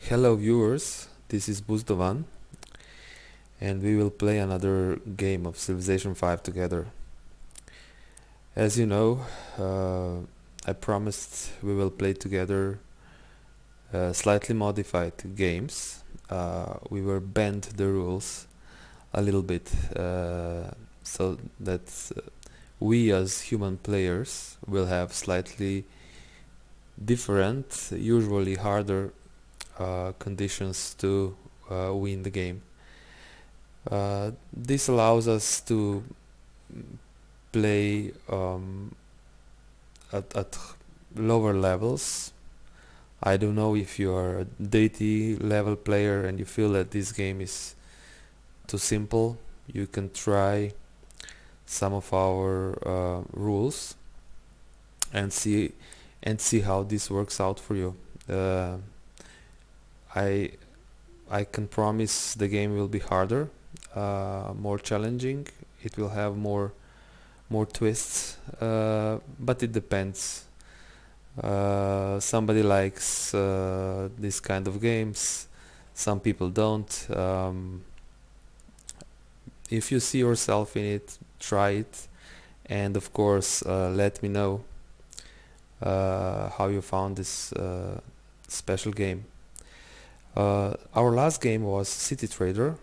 Hello viewers, this is Buzdovan and we will play another game of Civilization 5 together. As you know, I promised we will play together slightly modified games. We will bend the rules a little bit so that we as human players will have slightly different, usually harder conditions to win the game. This allows us to play at lower levels. I don't know if you are a deity level player and you feel that this game is too simple. You can try some of our rules and see how this works out for you. I can promise the game will be harder, more challenging. It will have more twists, but it depends. Somebody likes this kind of games, some people don't. If you see yourself in it, try it, and of course let me know how you found this special game. Our last game was City Trader.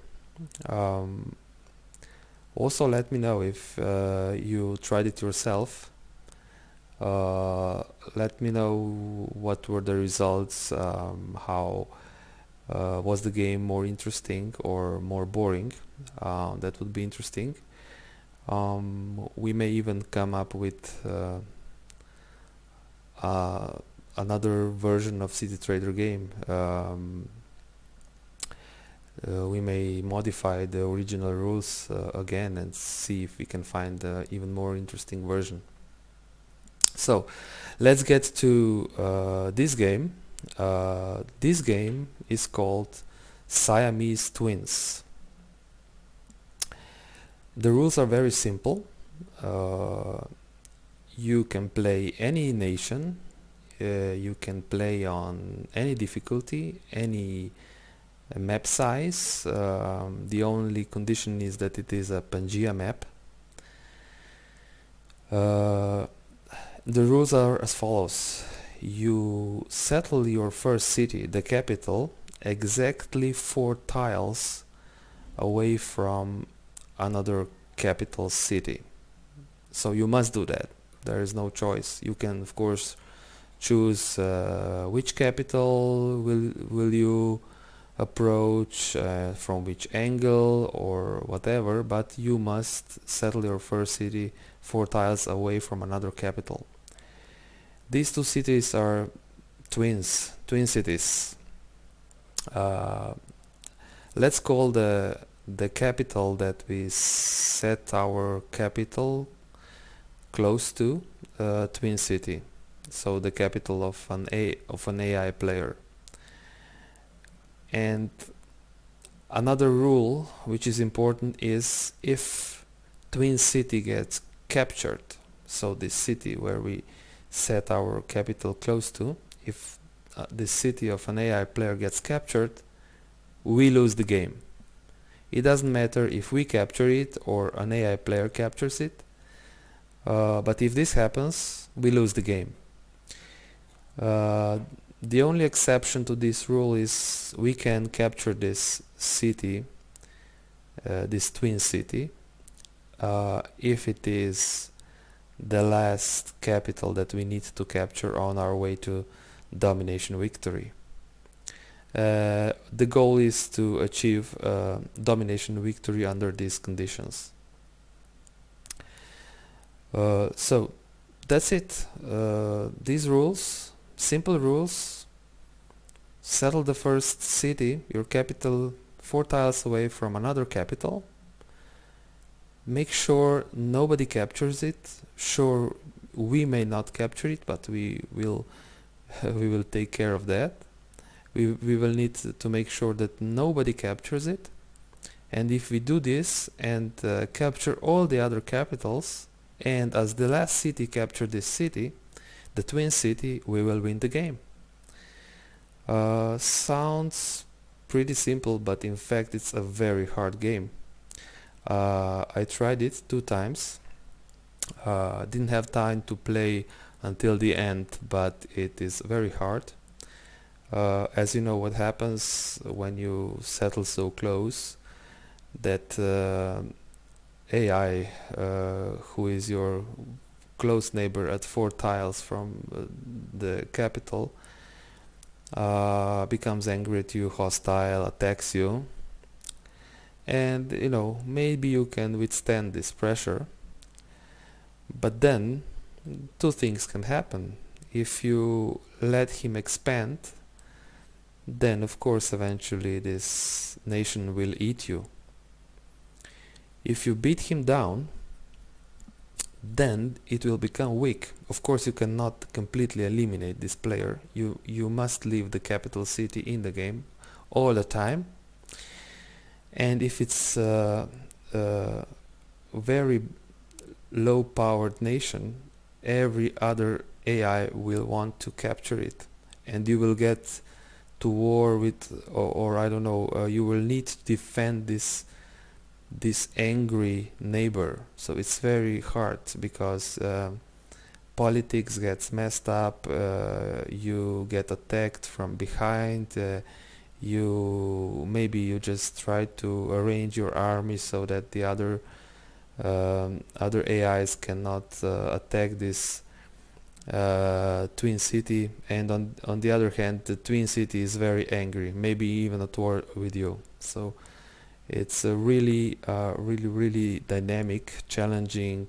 Also let me know if you tried it yourself. Let me know what were the results, how was the game more interesting or more boring. That would be interesting. We may even come up with another version of City Trader game. We may modify the original rules again and see if we can find an even more interesting version. So let's get to this game. This game is called Siamese Twins. The rules are very simple. You can play any nation, you can play on any difficulty, any map size. The only condition is that it is a Pangea map. The rules are as follows. You settle your first city, the capital, exactly 4 tiles away from another capital city. So you must do that. There is no choice. You can of course choose which capital will you approach, from which angle or whatever, but you must settle your first city 4 tiles away from another capital. These 2 cities are twin cities. Let's call the capital that we set our capital close to twin city, so the capital of an AI player. And another rule which is important is if twin city gets captured, so this city where we set our capital close to, if the city of an AI player gets captured, we lose the game. It doesn't matter if we capture it or an AI player captures it, but if this happens, we lose the game. The only exception to this rule is we can capture this city, this twin city, if it is the last capital that we need to capture on our way to domination victory. The goal is to achieve domination victory under these conditions. So that's it. These rules, simple rules. Settle the first city, your capital, 4 tiles away from another capital. Make sure nobody captures it. Sure, we may not capture it, but we will take care of that. We will need to make sure that nobody captures it. And if we do this and capture all the other capitals, and as the last city capture this city, the twin city, we will win the game. Sounds pretty simple, but in fact it's a very hard game. I tried it 2 times. Didn't have time to play until the end, but it is very hard. As you know, what happens when you settle so close, that AI, who is your close neighbor at 4 tiles from the capital, becomes angry at you, hostile, attacks you, and maybe you can withstand this pressure, but then 2 things can happen. If you let him expand, then of course eventually this nation will eat you. If you beat him down, then it will become weak. Of course you cannot completely eliminate this player. You must leave the capital city in the game all the time, and if it's a very low powered nation, every other AI will want to capture it, and you will get to war with, or I don't know, you will need to defend this angry neighbor. So it's very hard, because politics gets messed up, you get attacked from behind, you just try to arrange your army so that the other AIs cannot attack this twin city, and on the other hand the twin city is very angry, maybe even at war with you. So it's a really dynamic, challenging,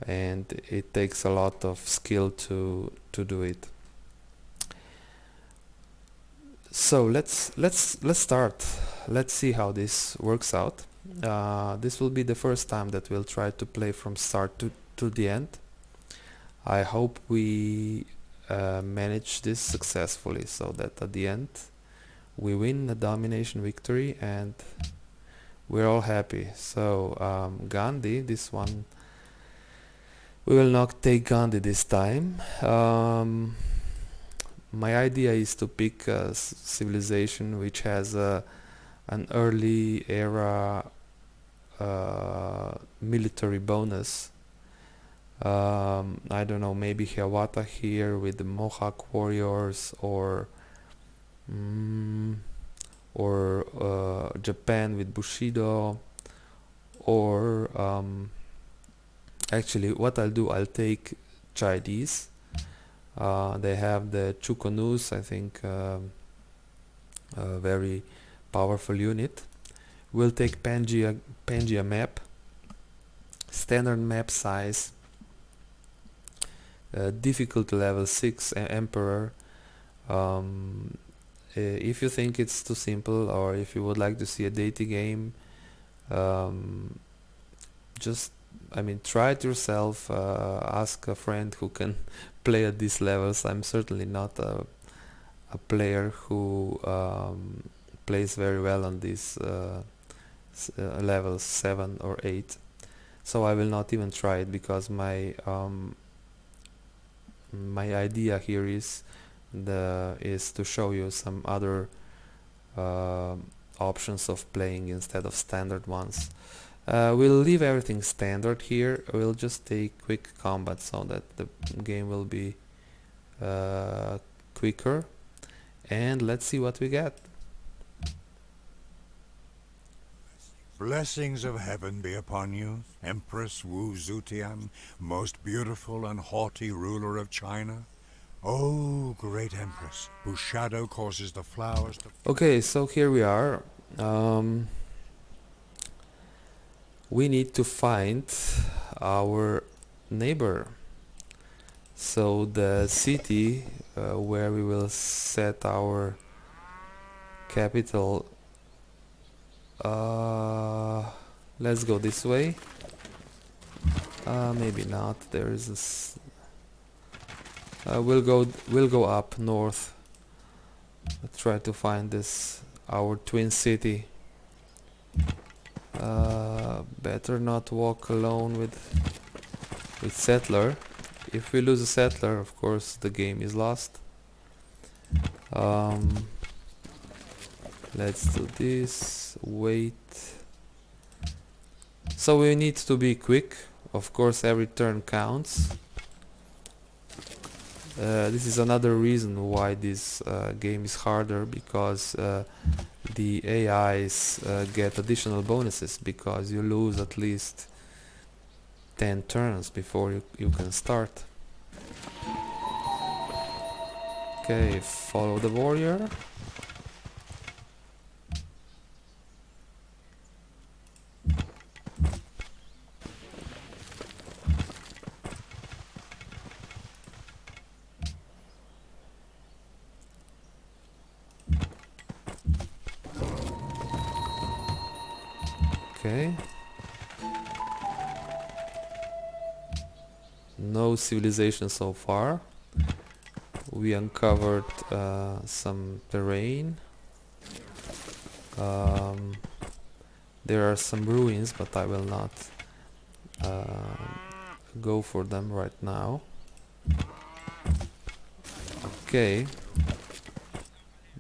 and it takes a lot of skill to do it. So let's start. Let's see how this works out. This will be the first time that we'll try to play from start to the end. I hope we manage this successfully, so that at the end we win a domination victory and we're all happy. So Gandhi, this one, we will not take Gandhi this time. My idea is to pick a civilization which has an early era military bonus. I don't know, maybe Hiawatha here with the Mohawk warriors, or Japan with Bushido, or actually what I'll do, I'll take Chinese. They have the Chukonus, I think, a very powerful unit. We'll take Pangea map, standard map size, difficulty level 6, Emperor. If you think it's too simple, or if you would like to see a deity game, just try it yourself. Ask a friend who can play at these levels. I'm certainly not a player who plays very well on these levels 7 or 8, so I will not even try it, because my idea here is to show you some other options of playing instead of standard ones. We'll leave everything standard here. We'll just take quick combat so that the game will be quicker, and let's see what we get. Blessings of heaven be upon you, Empress Wu Zetian, most beautiful and haughty ruler of China. Oh, great Empress, whose shadow causes the flowers to... Okay, so here we are. We need to find our neighbor. So the city where we will set our capital, let's go this way. Maybe not. There is this. We'll go up north. Let's try to find our twin city. Better not walk alone with settler. If we lose a settler, of course the game is lost. Um, let's do this. Wait. So we need to be quick. Of course, every turn counts. This is another reason why this game is harder, because the AIs get additional bonuses, because you lose at least 10 turns before you can start. Okay, follow the warrior. Okay. No civilization so far. We uncovered some terrain. There are some ruins, but I will not go for them right now. Okay.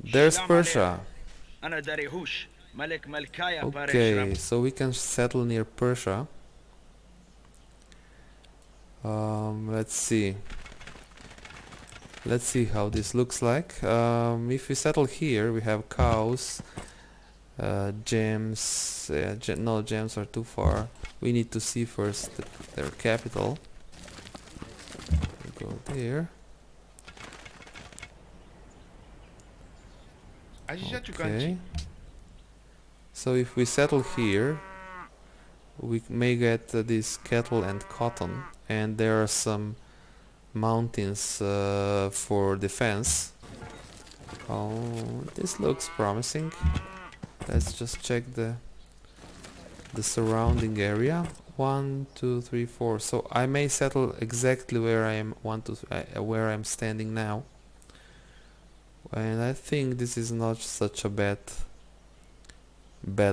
There's Persia. Okay, so we can settle near Persia. Let's see. Let's see how this looks like. If we settle here, we have cows, gems. No, gems are too far. We need to see first their capital. Go there. Okay. So if we settle here, we may get this cattle and cotton, and there are some mountains for defense. Oh, this looks promising. Let's just check the surrounding area. 1, 2, 3, 4. So I may settle exactly where I am. Where I'm standing now. And I think this is not such a bad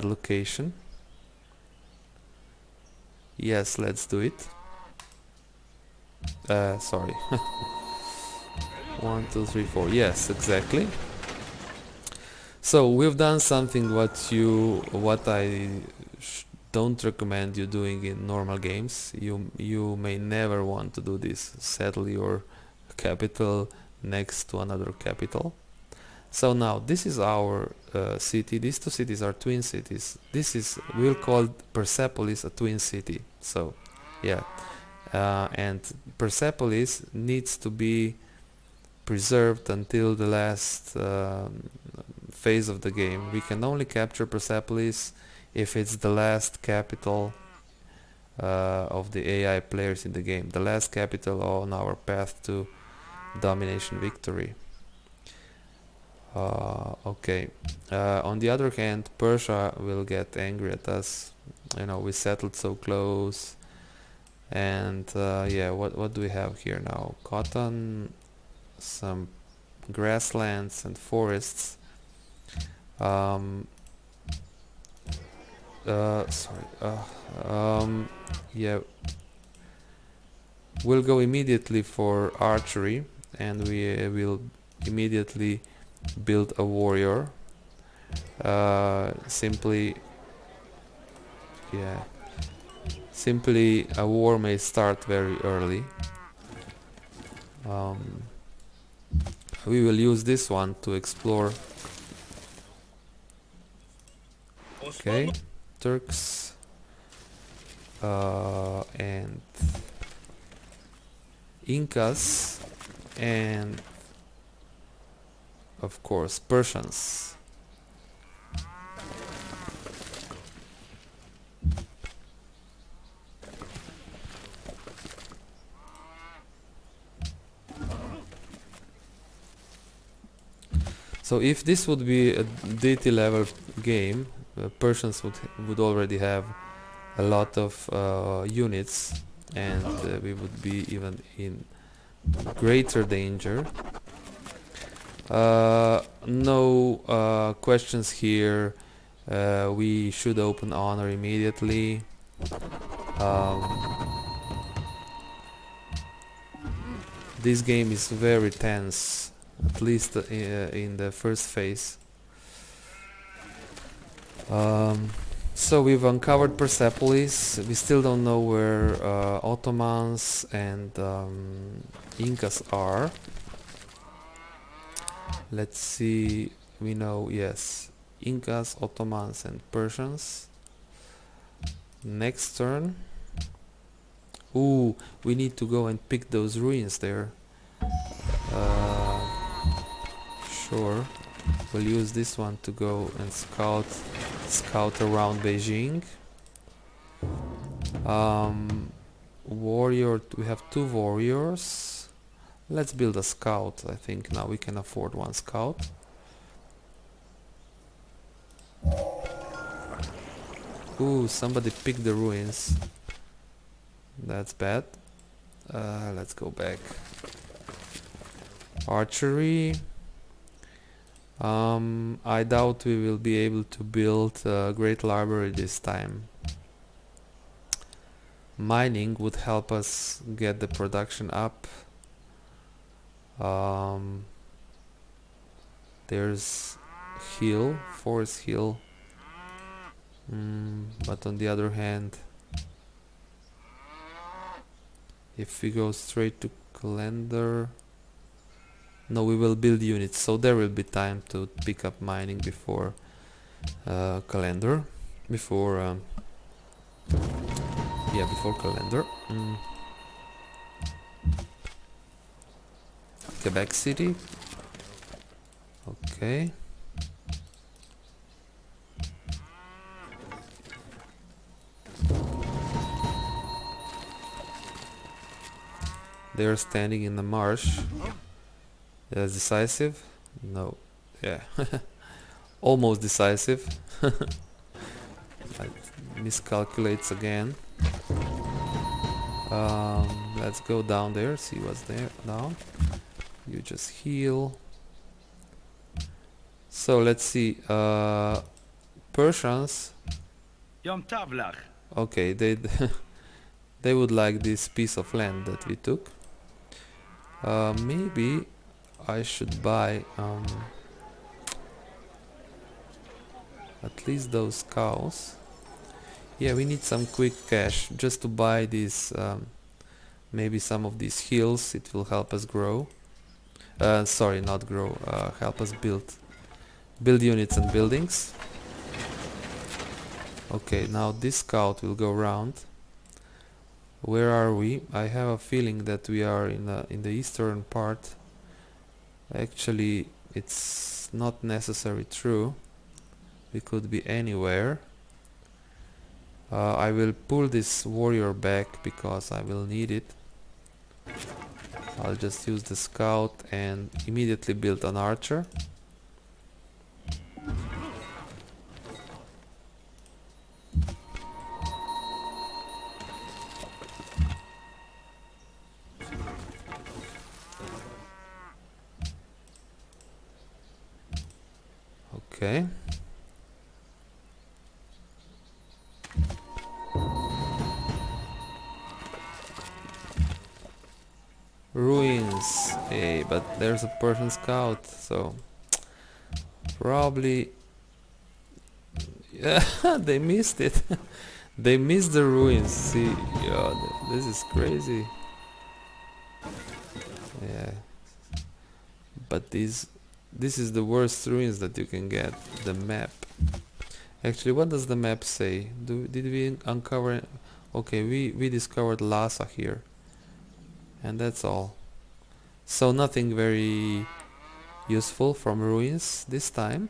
location. Yes, let's do it. Sorry. 1, 2, 3, 4. Yes, exactly. So we've done something what I don't recommend you doing in normal games. You may never want to do this. Settle your capital next to another capital. So now this is our city. These two cities are twin cities. We'll call Persepolis a twin city. So yeah, and Persepolis needs to be preserved until the last phase of the game. We can only capture Persepolis if it's the last capital of the AI players in the game, the last capital on our path to domination victory. Okay. On the other hand, Persia will get angry at us. You know, we settled so close. And yeah, what do we have here now? Cotton, some grasslands and forests. Yeah, we'll go immediately for archery, and we will immediately build a warrior. Simply a war may start very early. We will use this one to explore. Okay, Turks and Incas, and of course Persians. So if this would be a deity level game, Persians would already have a lot of units, and we would be even in greater danger. No questions here. We should open honor immediately. This game is very tense. at least in the first phase. So we've uncovered Persepolis. We still don't know where Ottomans and Incas are. Let's see. We know, yes, Incas, Ottomans and Persians. Next turn. Ooh, we need to go and pick those ruins there. Sure. We'll use this one to go and scout around Beijing. Warrior, we have 2 warriors. Let's build a scout. I think now we can afford 1 scout. Ooh, somebody picked the ruins. That's bad. Let's go back. Archery. I doubt we will be able to build a great library this time. Mining would help us get the production up. There's hill, forest hill. But on the other hand, if we go straight to calendar, no, we will build units, so there will be time to pick up mining before calendar, before before calendar. Quebec City. Okay. They're standing in the marsh. That's decisive? No. Yeah. Almost decisive. I miscalculates again. Let's go down there, see what's there now. You just heal. So let's see. Persians. Okay, they they would like this piece of land that we took. Maybe I should buy at least those cows. Yeah, we need some quick cash just to buy these, maybe some of these hills. It will help us grow. Sorry, not grow, help us build units and buildings. Okay, now this scout will go around. Where are we? I have a feeling that we are in the eastern part. Actually, it's not necessarily true. We could be anywhere. I will pull this warrior back because I will need it. I'll just use the scout and immediately build an archer. Okay. Ruins. Hey, but there's a Persian scout, so probably yeah, they missed it. They missed the ruins. See, yeah, this is crazy. Yeah, but this is the worst ruins that you can get. The map. Actually, what does the map say? Did we uncover? Okay, we discovered Lhasa here, and that's all. So nothing very useful from ruins this time.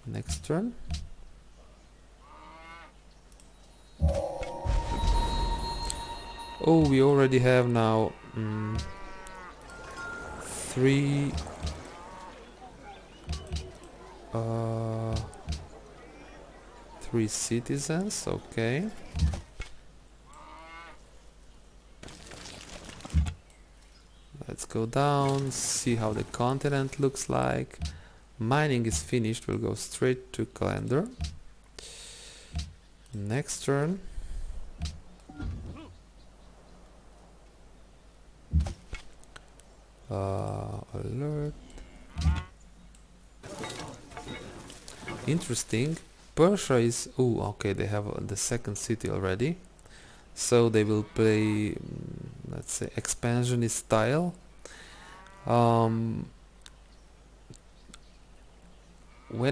Next turn. Oh, we already have now 3 3 citizens. Okay. Let's go down, see how the continent looks like. Mining is finished, we'll go straight to calendar. Next turn. Alert. Interesting. Persia is... oh, okay, they have the second city already. So they will play, let's say, expansionist style. When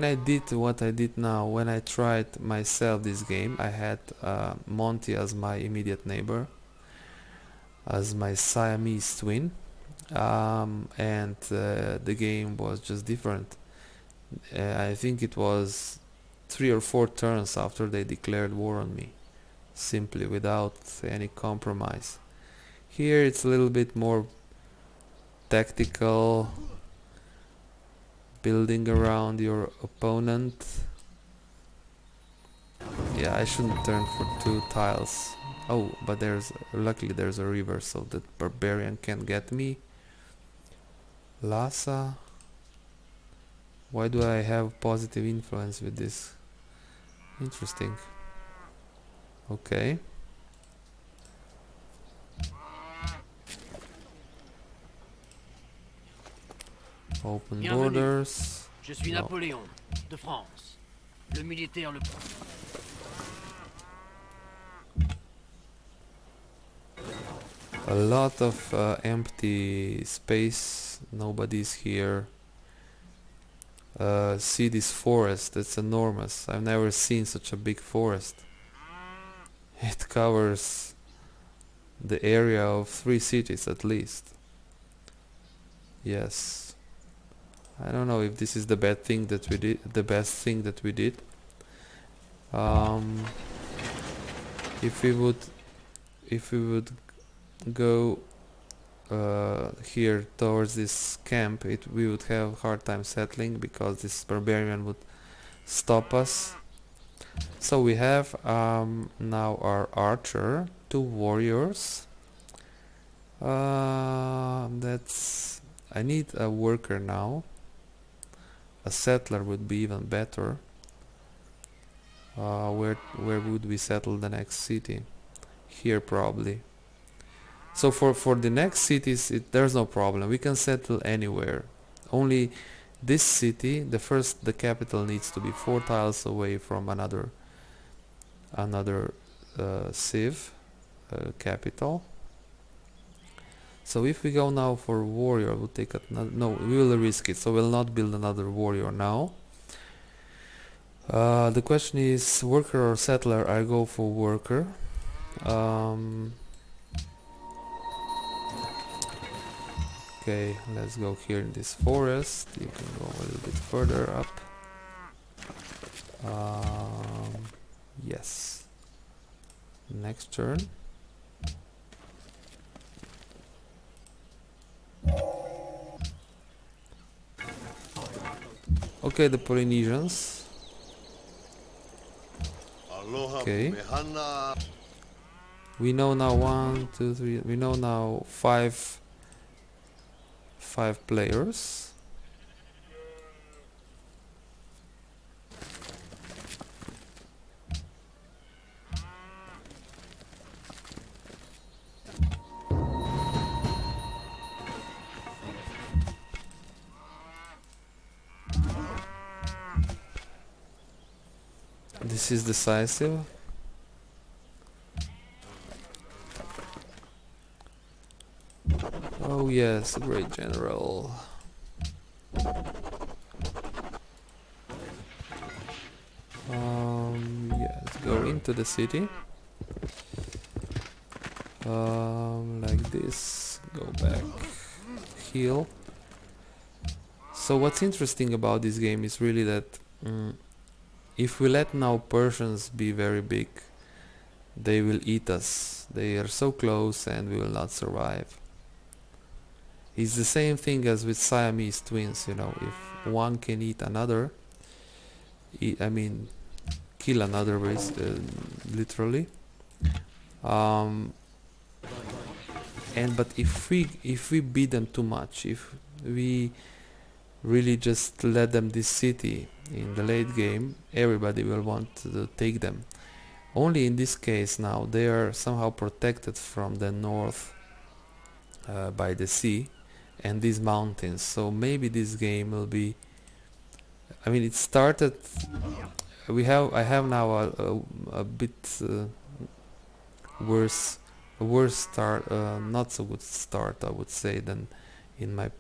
I did what I did now, when I tried myself this game, I had Monty as my immediate neighbor, as my Siamese twin, and the game was just different. I think it was 3 or 4 turns after they declared war on me, simply without any compromise. Here it's a little bit more tactical, building around your opponent. Yeah, I shouldn't turn for 2 tiles. Oh, but luckily there's a river, so that barbarian can't get me. Lhasa. Why do I have positive influence with this? Interesting. Okay. Open Bienvenue. borders. Je suis No. Napoléon, de France. Le militaire le... A lot of empty space. Nobody's here. See this forest, it's enormous. I've never seen such a big forest. It covers the area of 3 cities at least. Yes. I don't know if this is the bad thing that we did, the best thing that we did. If we would go here towards this camp, we would have a hard time settling because this barbarian would stop us. So we have now our archer, 2 warriors. That's... I need a worker now. A settler would be even better. Where would we settle the next city? Here probably. So for the next cities, there's no problem. We can settle anywhere. Only this city, the capital, needs to be 4 tiles away from another civ capital. So if we go now for warrior, we'll take another... no, we will risk it. So we'll not build another warrior now. The question is worker or settler. I go for worker. Okay, let's go here in this forest. You can go a little bit further up. Yes. Next turn. Okay, the Polynesians. Okay. We know now 1, 2, 3. We know now 5 players. This is decisive. Oh yes, great general. Yes, go into the city. Like this. Go back. Heal. So what's interesting about this game is really that if we let now Persians be very big, they will eat us. They are so close and we will not survive. It's the same thing as with Siamese twins, you know, if one can eat another, kill another literally. But if we beat them too much, if we really just let them this city in the late game, everybody will want to take them. Only in this case now they are somehow protected from the north by the sea, and these mountains. So maybe this game will be, I mean, it started, I have now a bit worse, a worse start, not so good start, I would say, than in my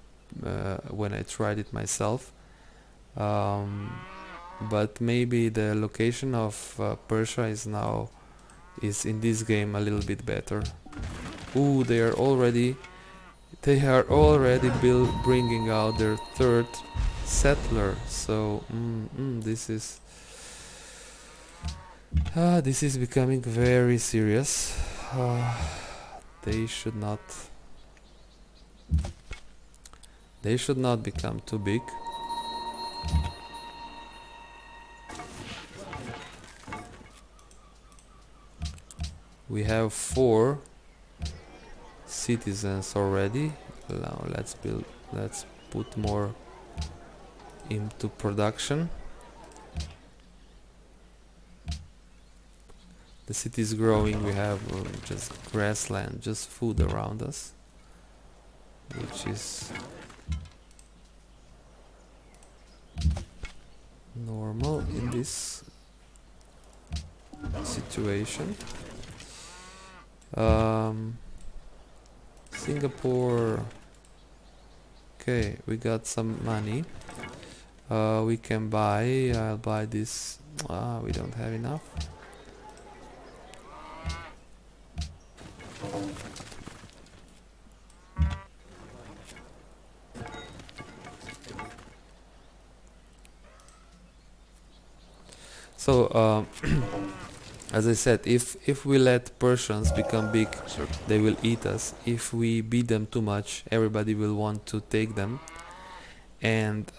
when I tried it myself. But maybe the location of Persia is in this game a little bit better. Ooh, they are already bringing out their third settler. So this is becoming very serious. They should not become too big. We have 4 citizens already. Now let's put more into production. The city is growing. We have just grassland, just food around us, which is normal in this situation. Singapore. Okay, we got some money. We can buy. I'll buy this. We don't have enough. So as I said, if we let Persians become big, they will eat us. If we beat them too much, everybody will want to take them, and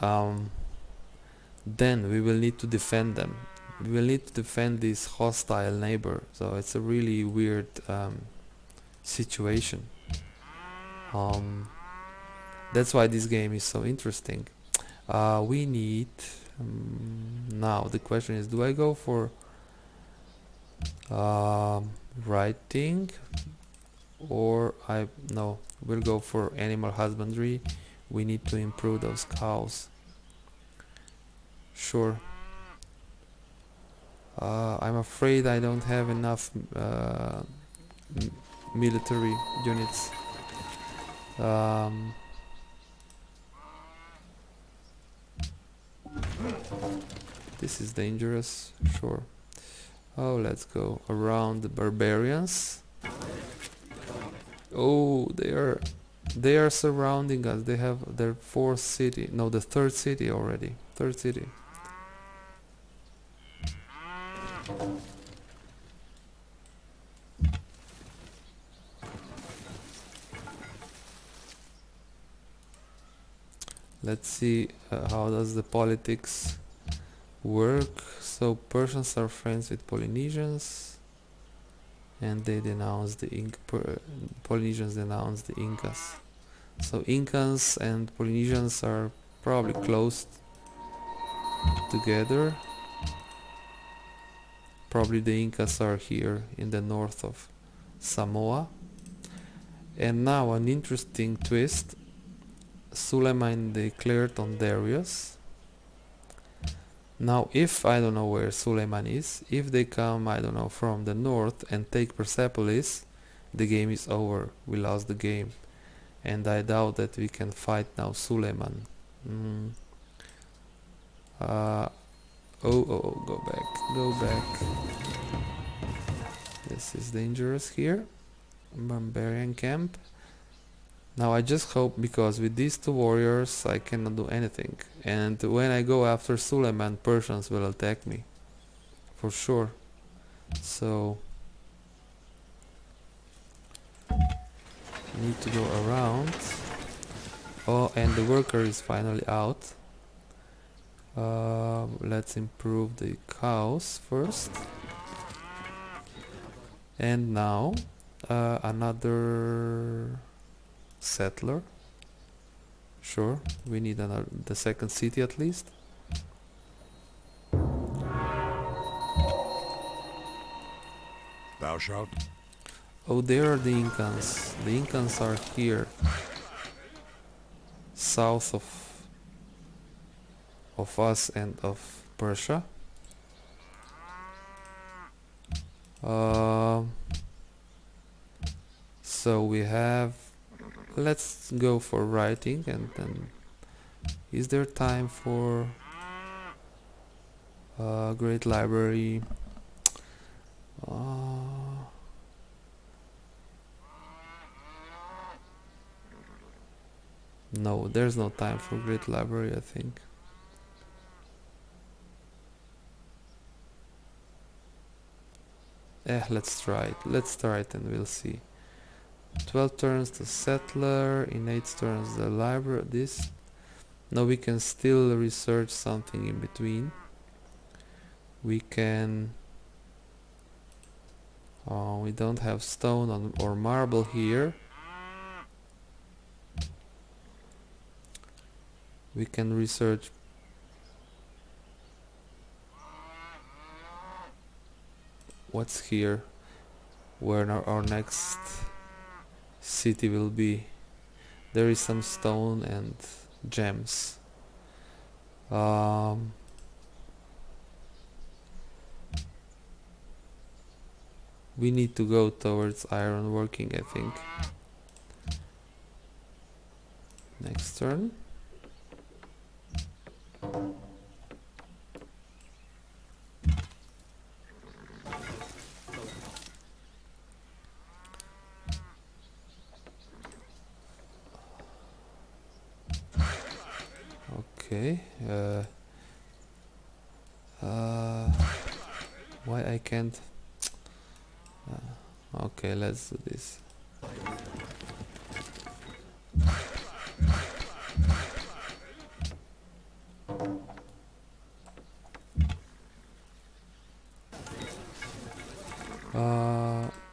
then we will need to defend them. We will need to defend this hostile neighbor. So it's a really weird situation. That's why this game is so interesting. We need now the question is, do I go for writing, or we'll go for animal husbandry. We need to improve those cows. Sure. I'm afraid I don't have enough military units. This is dangerous. Sure. Oh, let's go around the barbarians. Oh, they are surrounding us. They have their fourth city. No, the third city already. Third city. Let's see how does the politics work. So Persians are friends with Polynesians, and they denounce the Polynesians denounce the Incas. So Incans and Polynesians are probably close together. Probably the Incas are here in the north of Samoa. And now an interesting twist. Suleiman declared on Darius. Now if, I don't know where Suleiman is, if they come, I don't know, from the north and take Persepolis, the game is over. We lost the game. And I doubt that we can fight now Suleiman. Go back. This is dangerous here. Barbarian camp. Now I just hope, because with these 2 warriors I cannot do anything, and when I go after Suleiman, Persians will attack me for sure. So need to go around. Oh, and the worker is finally out. Let's improve the cows first. And now another settler. Sure, we need the second city at least. Thou shalt. Oh, there are the Incans. The Incans are here. south of us and of Persia. So we have, let's go for writing, and then is there time for great library? No, there's no time for great library, I think. Let's try it. Let's try it and we'll see. 12 turns the settler, in 8 turns the library. This. Now we can still research something in between. We can. We don't have stone or marble here. We can research what's here, where our next city will be. There is some stone and gems. We need to go towards iron working, I think. Next turn. Okay. Why I can't? Okay, let's do this.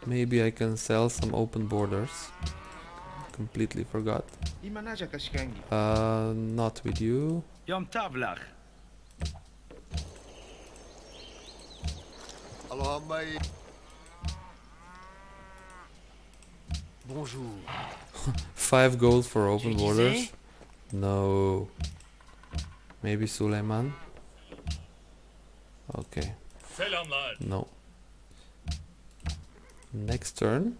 Maybe I can sell some open borders. Completely forgot. Not with you. Bonjour. 5 gold for open Tu borders. disais? No. Maybe Suleiman. Okay. No. Next turn.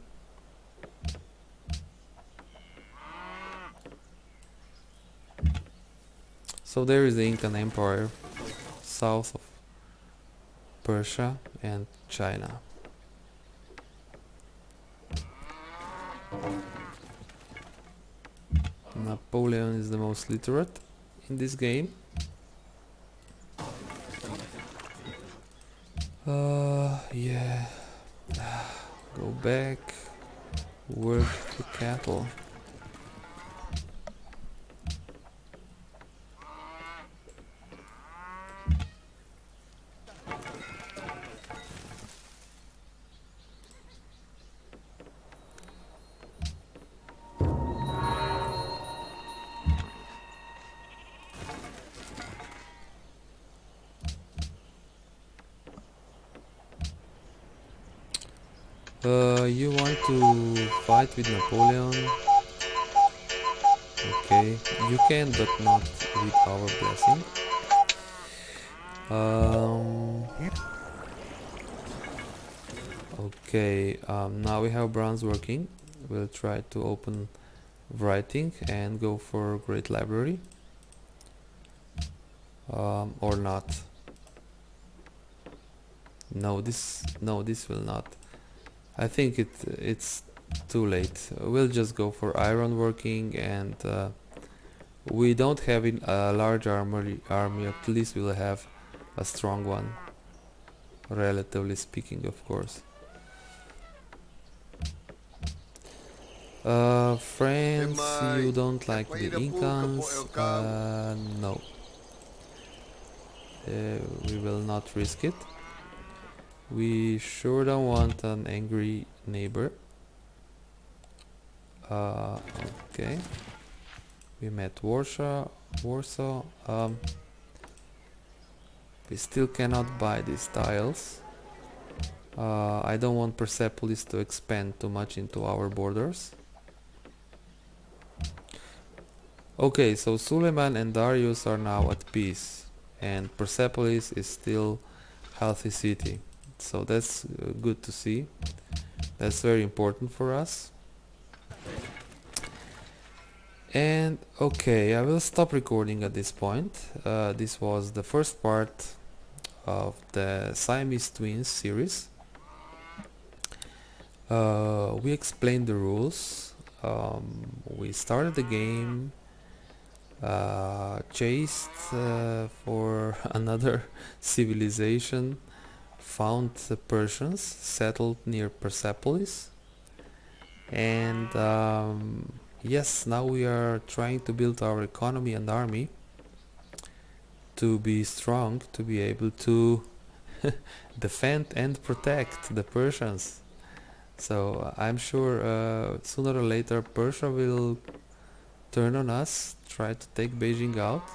So there is the Incan Empire, south of Persia and China. Napoleon is the most literate in this game. Yeah. Go back, work the cattle. You want to fight with Napoleon? Okay, you can, but not with our blessing. Okay, now we have bronze working. We'll try to open writing and go for great library. Or not. No, this will not. I think it's too late. We'll just go for iron working, and we don't have a large army. At least we'll have a strong one, relatively speaking, of course. France, you don't like the Incans? No. We will not risk it. We sure don't want an angry neighbor. Okay. We met Warsaw. We still cannot buy these tiles. I don't want Persepolis to expand too much into our borders. Okay, so Suleiman and Darius are now at peace, and Persepolis is still healthy city. So that's good to see. That's very important for us. And okay, I will stop recording at this point. This was the first part of the Siamese Twins series. We explained the rules. We started the game, chased for another civilization, found the Persians, settled near Persepolis, and yes, now we are trying to build our economy and army to be strong, to be able to defend and protect the Persians. So I'm sure sooner or later Persia will turn on us, try to take Beijing out.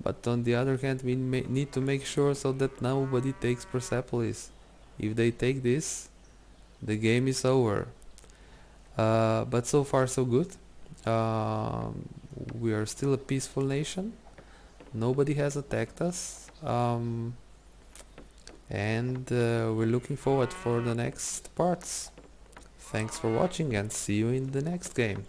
But on the other hand, we need to make sure so that nobody takes Persepolis. If they take this, the game is over. But so far so good. We are still a peaceful nation. Nobody has attacked us. And we're looking forward for the next parts. Thanks for watching and see you in the next game.